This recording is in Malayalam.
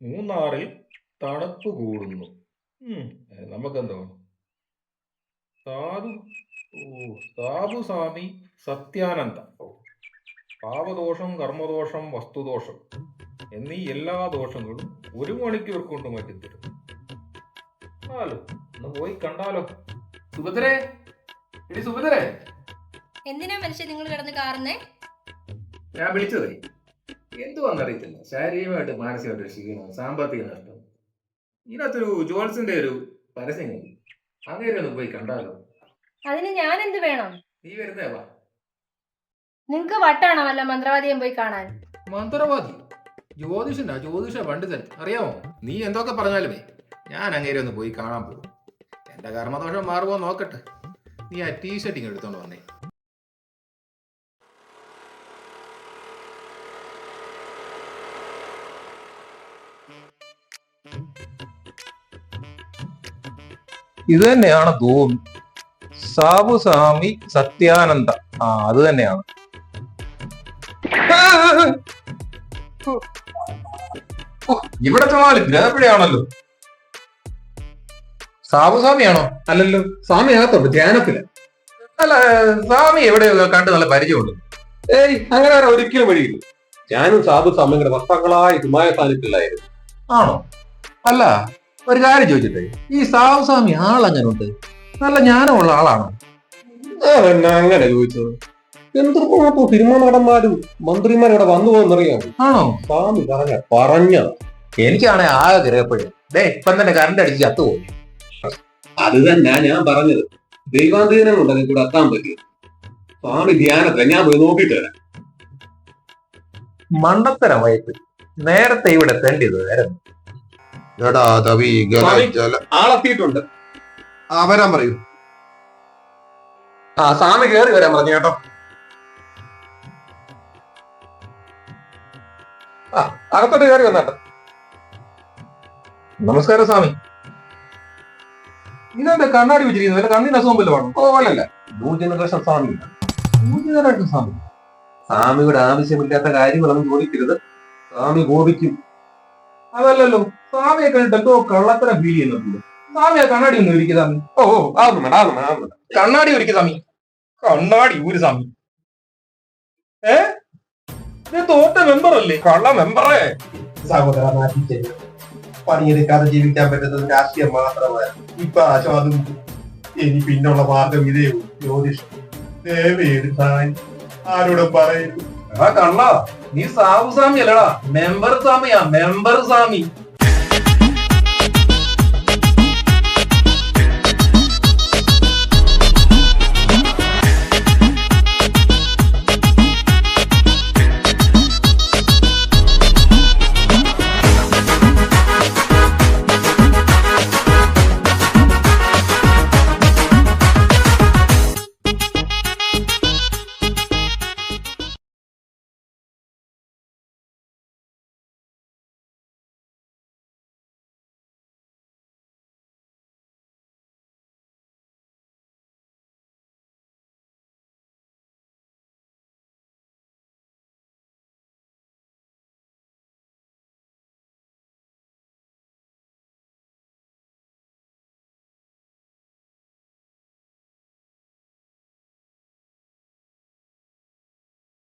മൂന്നാറിൽ തണുപ്പ് കൂടുന്നു. നമുക്കെന്തോ സാധു ഓ സാബുസ്വാമി സത്യാനന്ദ. പാപദോഷം, കർമ്മദോഷം, വസ്തുദോഷം എന്നീ എല്ലാ ദോഷങ്ങളും 1 മണിക്കൂർ കൊണ്ട് മാറ്റിത്തരും. ഒന്ന് പോയി കണ്ടാലോ? സുഭദ്രേ, എടി സുഭദ്രേ, എന്തിനാ മനുഷ്യ നിങ്ങൾ കിടന്ന് കാറുന്നേ? ഞാൻ വിളിച്ചതേ എന്തുവാന്നറിയത്തില്ല, ശാരീരികമായിട്ട് മാനസികമായിട്ട് ഒരു ക്ഷീണം, സാമ്പത്തിക നഷ്ടം. ഇതിനകത്തൊരു ജോൾസിന്റെ ഒരു പരസ്യം കണ്ടു. അങ്ങനെ ഒന്ന് പോയി കണ്ടാലോ? അതിന് ഞാൻ എന്ത് വേണം? നീ വരുന്നേ വാ. നിങ്ങക്ക് വട്ടാണോ വല്ല മന്ത്രവാദിയെ പോയി കാണാൻ? മന്ത്രവാദി? ജ്യോതിഷ പണ്ഡിതൻ അറിയാമോ? നീ എന്തൊക്കെ പറഞ്ഞാലുമേ ഞാൻ അങ്ങേരെ ഒന്ന് പോയി കാണാൻ പോകും. എന്റെ കർമ്മദോഷം മാറുമോ നോക്കട്ടെ. നീ ആ ടീഷർട്ടിങ് എടുത്തോണ്ട് വന്നേ. ഇത് തന്നെയാണ് തോന്നുന്നു. സാബുസ്വാമി സത്യാനന്ദ. അത് തന്നെയാണ്. ഇവിടെ ചെന്നാലും ഗ്രഹപ്പിഴയാണല്ലോ. സാബുസ്വാമിയാണോ? അല്ലല്ലോ, സ്വാമി അകത്തുണ്ട്, ധ്യാനത്തില്. അല്ല, സ്വാമി എവിടെയോ കണ്ട് നല്ല പരിചയമുണ്ട്. ഏയ്, അങ്ങനെ ഒരിക്കലും വഴിയില്ല. ഞാനും സാബുസ്വാമിയുടെ വർഷങ്ങളായി ഹിമായ സ്ഥാനത്തിലായിരുന്നു. ആണോ? അല്ല, ഒരു കാര്യം ചോദിച്ചിട്ടേ, ഈ സാബുസ്വാമി ആളെങ്ങനുണ്ട്? നല്ല ജ്ഞാനമുള്ള ആളാണോ? അതെന്നാ അങ്ങനെ ചോദിച്ചത്? എന്തുമാത്രം സിനിമ നടന്മാരും മന്ത്രിമാരും ഇവിടെ വന്നു പോകുന്നറിയാമോ? ആണോ? സ്വാമി പറഞ്ഞതാ. എനിക്കാണെ ആകെ ഗ്രഹപ്പിഴ. ഇപ്പം തന്നെ കറണ്ട് അടിച്ച് ചത്തുപോയി. അത് തന്നെ ഞാൻ പറഞ്ഞത്. ദൈവാന്തീനം ഉണ്ടെങ്കിൽ കൂടെ എത്താൻ പറ്റി. സ്വാമി ധ്യാനത്തില, ഞാൻ പോയി നോക്കിയിട്ട് വരാം. മണ്ടത്തരം വയറ്റ്. നേരത്തെ ഇവിടെ എത്തേണ്ടത് നേരം. ആളെത്തിയിട്ടുണ്ട്. വരാൻ പറയൂ. സ്വാമി കേറി വരാൻ പറഞ്ഞു കേട്ടോ. അകത്തോട്ട് കയറി വന്നാട്ടോ. നമസ്കാരം സ്വാമി. ഇതെന്താ കണ്ണാടി വെച്ചിരിക്കുന്നത്? വല്ല കണ്ണിന് അസുഖം വല്ല വേണം? അല്ലല്ല, ന്യൂ ജനറേഷൻ സ്വാമി. സ്വാമി സ്വാമിയുടെ ആവശ്യമില്ലാത്ത കാര്യങ്ങളൊന്നും ചോദിക്കരുത്. സ്വാമി കോപിക്കും. അതല്ലല്ലോ, സ്വാമിയെ കണ്ടിട്ട് എന്തോ കള്ളത്തരം ഫീൽ ചെയ്യുന്നുണ്ടല്ലോ. സ്വാമിയെ കണ്ണാടി ഒന്ന് ഒരുക്കി സ്വാമി. ആവുന്നു വേണം. കണ്ണാടി ഒരുക്കി സ്വാമി. കണ്ണാടി ഊര് സ്വാമി. ഇത് തോറ്റ മെമ്പർ അല്ലേ? കള്ള മെമ്പറേ. സഹോദര, നാട്ടിൽ പണിയെടുക്കാതെ ജീവിക്കാൻ പറ്റുന്നത് രാഷ്ട്രീയം മാത്രമാണ്. ഇപ്പൊ ആശ്വാസം. ഇനി പിന്നുള്ള മാർഗം ഇതേ ജ്യോതിഷം. ദയവേടുത്താൻ ആരോടും പറയൂ. കള്ള, നീ സാബുസ്വാമി അല്ലടാ, മെമ്പർ സ്വാമിയാ. മെമ്പർ സ്വാമി.